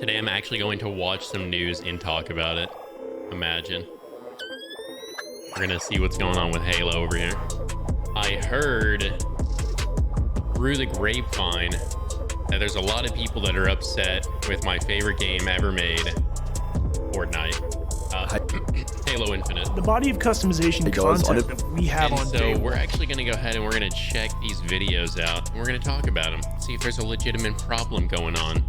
Today I'm actually going to watch some news and talk about it. Imagine. We're gonna see what's going on with Halo over here. I heard through the grapevine that there's a lot of people that are upset with my favorite game ever made, Fortnite. Halo Infinite. The body of customization content that we have on day one. We're actually going to go ahead and we're going to check these videos out. And we're going to talk about them, see if there's a legitimate problem going on,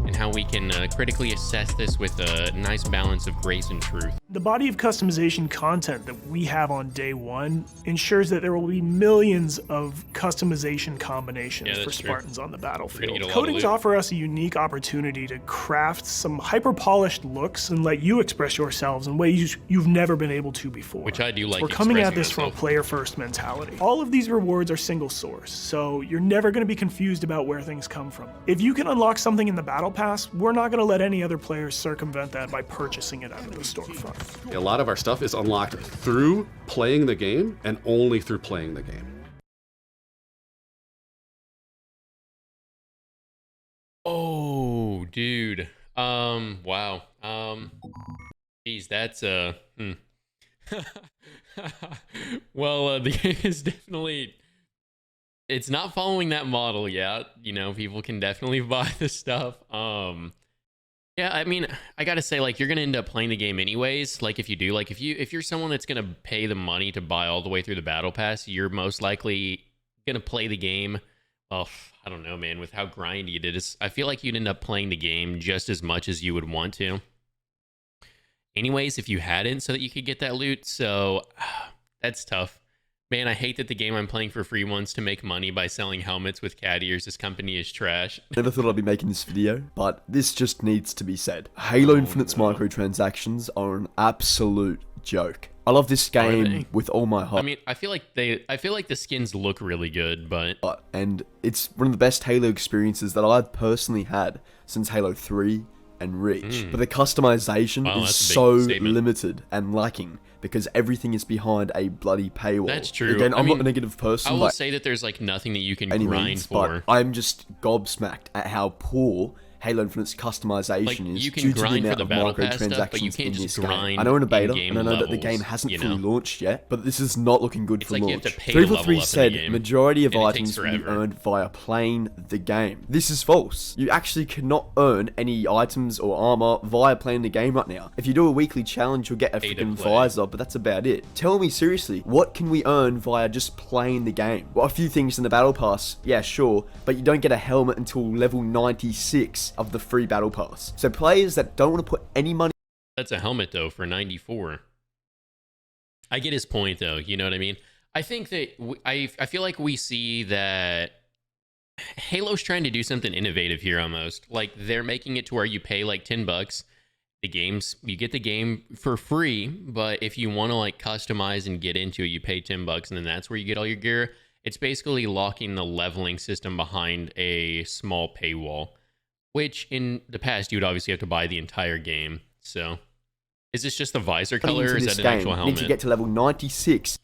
and how we can critically assess this with a nice balance of grace and truth. The body of customization content that we have on day one ensures that there will be millions of customization combinations for Spartans on the battlefield. Coatings offer us a unique opportunity to craft some hyper-polished looks and let you express yourselves in ways you've never been able to before. Which I do like. We're coming at this from a player-first mentality. All of these rewards are single source, so you're never going to be confused about where things come from. If you can unlock something in the Battle Pass, we're not going to let any other players circumvent that by purchasing it out of the storefront. A lot of our stuff is unlocked through playing the game and only through playing the game. Oh, dude. Wow. Geez, that's well, the game is definitely, it's not following that model yet. You know, people can definitely buy the stuff. Yeah, I mean, I gotta say, like, you're gonna end up playing the game anyways. Like, if you do, like, if you're someone that's gonna pay the money to buy all the way through the Battle Pass, you're most likely gonna play the game. Well, I don't know, man. With how grindy it is, I feel like you'd end up playing the game just as much as you would want to. Anyways, if you hadn't, so that you could get that loot. So that's tough. Man, I hate that the game I'm playing for free wants to make money by selling helmets with cat ears. This company is trash. Never thought I'd be making this video, but this just needs to be said. Halo Infinite's microtransactions are an absolute joke. I love this game with all my heart. I mean, I feel like the skins look really good, but and it's one of the best Halo experiences that I've personally had since Halo 3 and Reach. But the customization is so limited and lacking because everything is behind a bloody paywall. That's true. Again, I'm not a negative person. I will say that there's like nothing that you can grind for. But I'm just gobsmacked at how poor Halo Infinite's customization is you can due to the grind amount for the of Battle Pass microtransactions stuff, but you can't in just this grind game. I know in a beta, in-game and I know that the levels, game hasn't you fully know? launched yet, but this is not looking good for like you launch. have to pay to level 343 up in said the game, majority of and it items takes will be forever. earned via playing the game. This is false. You actually cannot earn any items or armor via playing the game right now. If you do a weekly challenge, you'll get a freaking visor, but that's about it. Tell me seriously, what can we earn via just playing the game? Well, a few things in the Battle Pass, yeah, sure, but you don't get a helmet until level 96 of the free Battle Pass. So players that don't want to put any money. That's a helmet though for 94. I get his point though. You know what I mean? I think that I feel like we see that Halo's trying to do something innovative here almost. Like they're making it to where you pay like $10. You get the game for free, but if you want to like customize and get into it, you pay $10 and then that's where you get all your gear. It's basically locking the leveling system behind a small paywall. Which in the past you would obviously have to buy the entire game. So, is this just the visor color, or is that an actual helmet? Need to get to level 96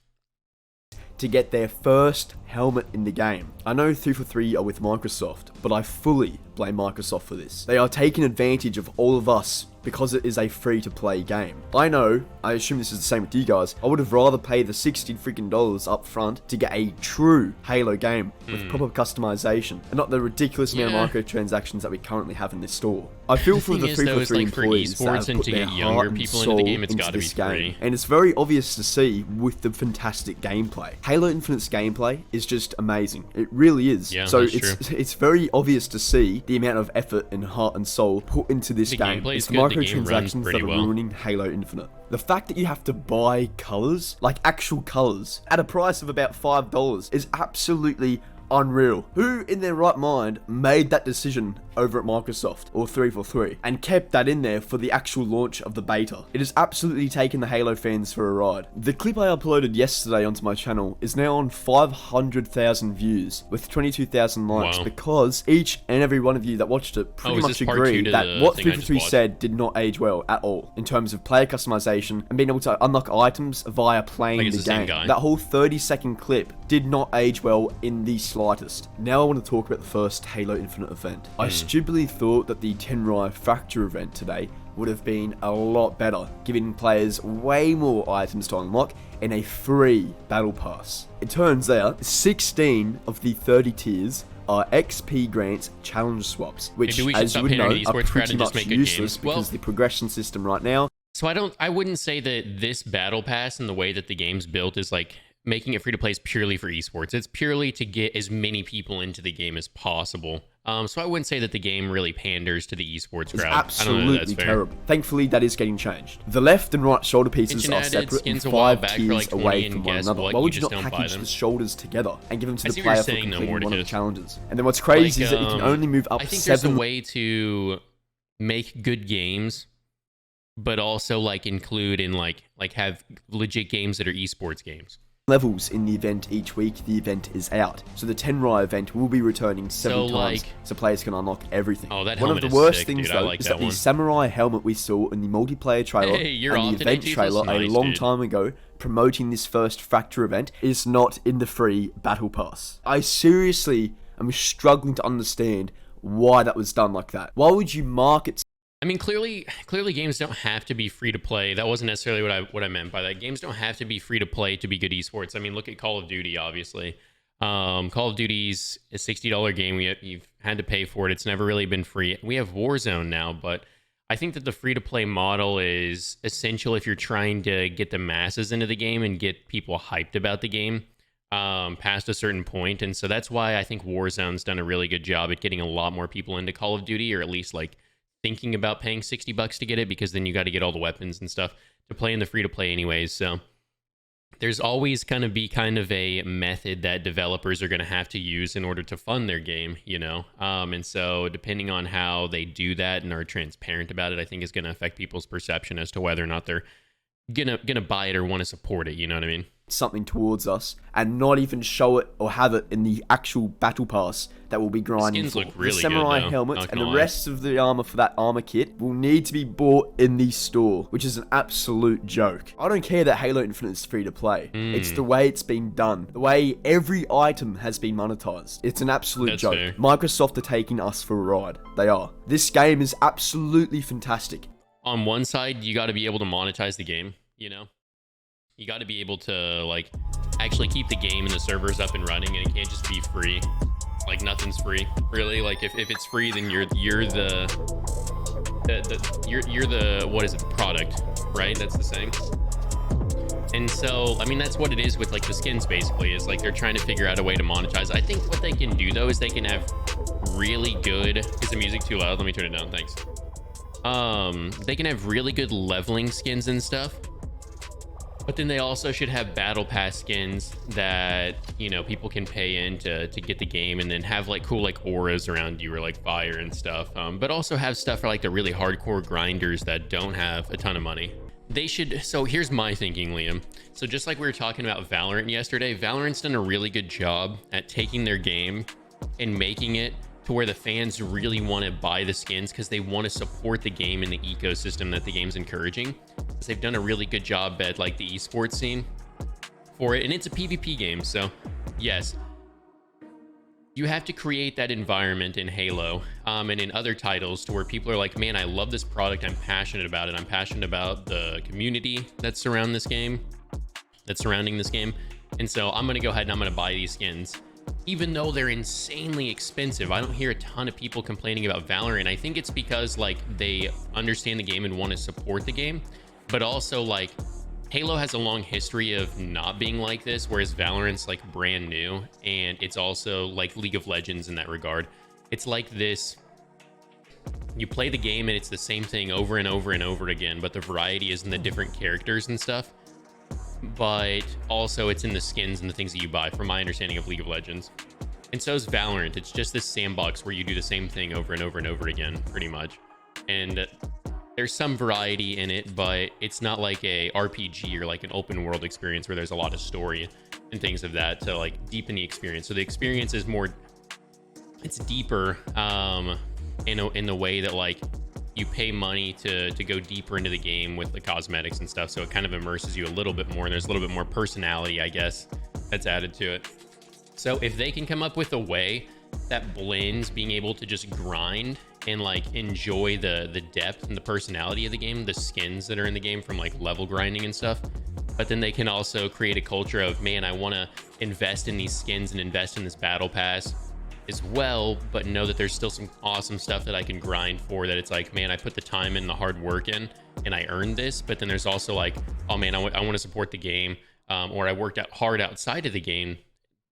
to get their first helmet in the game. I know 343 are with Microsoft, but I fully blame Microsoft for this. They are taking advantage of all of us because it is a free-to-play game. I know, I assume this is the same with you guys, I would have rather paid the $60 freaking up front to get a true Halo game with proper customization, and not the ridiculous amount of microtransactions that we currently have in this store. I feel for the 343 employees that have put their heart and soul into this game, and it's very obvious to see with the fantastic gameplay. Halo Infinite's gameplay is just amazing. It really is. Yeah, so it's very obvious to see the amount of effort and heart and soul put into this game. It's the microtransactions that are ruining Halo Infinite. The fact that you have to buy colors, like actual colors, at a price of about $5 is absolutely unreal. Who in their right mind made that decision over at Microsoft or 343 and kept that in there for the actual launch of the beta? It has absolutely taken the Halo fans for a ride. The clip I uploaded yesterday onto my channel is now on 500,000 views with 22,000 likes because each and every one of you that watched it pretty much agreed that what 343 said did not age well at all in terms of player customization and being able to unlock items via playing the game. That whole 30-second clip did not age well in the slightest. Now I want to talk about the first Halo Infinite event. I stupidly thought that the Tenrai Fracture event today would have been a lot better, giving players way more items to unlock in a free battle pass. It turns out 16 of the 30 tiers are XP grants challenge swaps, which, as you would know, are pretty much useless because the progression system right now. So I wouldn't say that this battle pass and the way that the game's built is like making it free to play is purely for esports. It's purely to get as many people into the game as possible. So I wouldn't say that the game really panders to the esports crowd. It's absolutely terrible. Thankfully, that is getting changed. The left and right shoulder pieces are separate and 5 tiers away from one another. Why would you not package the shoulders together and give them to the player for completing one of the challenges? And then what's crazy is that you can only move up 7. I think there's a way to make good games, but also like include in like have legit games that are esports games. Levels in the event each week the event is out, so the Tenrai event will be returning 7 times, so players can unlock everything. Oh, that one of the worst things though is that the samurai helmet we saw in the multiplayer trailer and the event trailer a long time ago promoting this first Fracture event is not in the free battle pass. I seriously am struggling to understand why that was done like that. Why would you market? I mean, clearly games don't have to be free to play. That wasn't necessarily what I meant by that. Games don't have to be free to play to be good esports. I mean, look at Call of Duty, obviously. Call of Duty's a $60 game. You've had to pay for it. It's never really been free. We have Warzone now, but I think that the free to play model is essential if you're trying to get the masses into the game and get people hyped about the game past a certain point. And so that's why I think Warzone's done a really good job at getting a lot more people into Call of Duty, or at least like thinking about paying $60 to get it, because then you got to get all the weapons and stuff to play in the free to play anyways. So there's always kind of a method that developers are going to have to use in order to fund their game, you know? And so depending on how they do that and are transparent about it, I think is going to affect people's perception as to whether or not they're gonna buy it or want to support it, you know what I mean? Something towards us and not even show it or have it in the actual battle pass that will be grinding. The skins look really the samurai good, helmet and the rest of the armor for that armor kit will need to be bought in the store, which is an absolute joke. I don't care that Halo Infinite is free to play. It's the way it's been done, the way every item has been monetized. It's an absolute joke. Fair. Microsoft are taking us for a ride. They are. This game is absolutely fantastic. On one side, you got to be able to monetize the game, you know? You got to be able to, like, actually keep the game and the servers up and running, and it can't just be free. Like, nothing's free, really. Like, if it's free, then you're the what is it, the product, right? That's the saying. And so, I mean, that's what it is with, like, the skins, basically, is, like, they're trying to figure out a way to monetize. I think what they can do, though, is they can have really good... Is the music too loud? Let me turn it down, thanks. They can have really good leveling skins and stuff, but then they also should have battle pass skins that, you know, people can pay in to get the game, and then have like cool like auras around you or like fire and stuff, but also have stuff for like the really hardcore grinders that don't have a ton of money. They should. So here's my thinking, Liam. So just like we were talking about Valorant yesterday, Valorant's done a really good job at taking their game and making it to where the fans really want to buy the skins because they want to support the game and the ecosystem that the game's encouraging. They've done a really good job at like the esports scene for it, and it's a PvP game, so yes, you have to create that environment in Halo and in other titles to where people are like, man, I love this product, I'm passionate about it, I'm passionate about the community that's surrounding this game, and so I'm gonna go ahead and I'm gonna buy these skins. Even though they're insanely expensive, I don't hear a ton of people complaining about Valorant. I think it's because like they understand the game and want to support the game, but also like Halo has a long history of not being like this, whereas Valorant's like brand new, and it's also like League of Legends in that regard. It's like this, you play the game and it's the same thing over and over and over again, but the variety is in the different characters and stuff. But also it's in the skins and the things that you buy, from my understanding of League of Legends. And so is Valorant. It's just this sandbox where you do the same thing over and over and over again, pretty much. And there's some variety in it, but it's not like a RPG or like an open world experience where there's a lot of story and things of that to like deepen the experience. So the experience is more, it's deeper in the way that like you pay money to go deeper into the game with the cosmetics and stuff, so it kind of immerses you a little bit more, and there's a little bit more personality, I guess, that's added to it. So if they can come up with a way that blends being able to just grind and like enjoy the depth and the personality of the game, the skins that are in the game from like level grinding and stuff. But then they can also create a culture of, man, I want to invest in these skins and invest in this battle pass as well, but know that there's still some awesome stuff that I can grind for, that it's like, man, I put the time and the hard work in and I earned this. But then there's also like, oh man, I want to support the game, or I worked out hard outside of the game,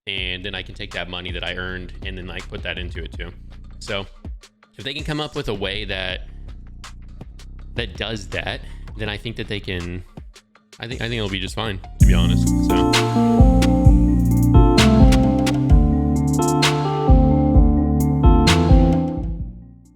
and then I can take that money that I earned and then like put that into it too. So if they can come up with a way that does that, then I think that they can, I think it'll be just fine, to be honest. So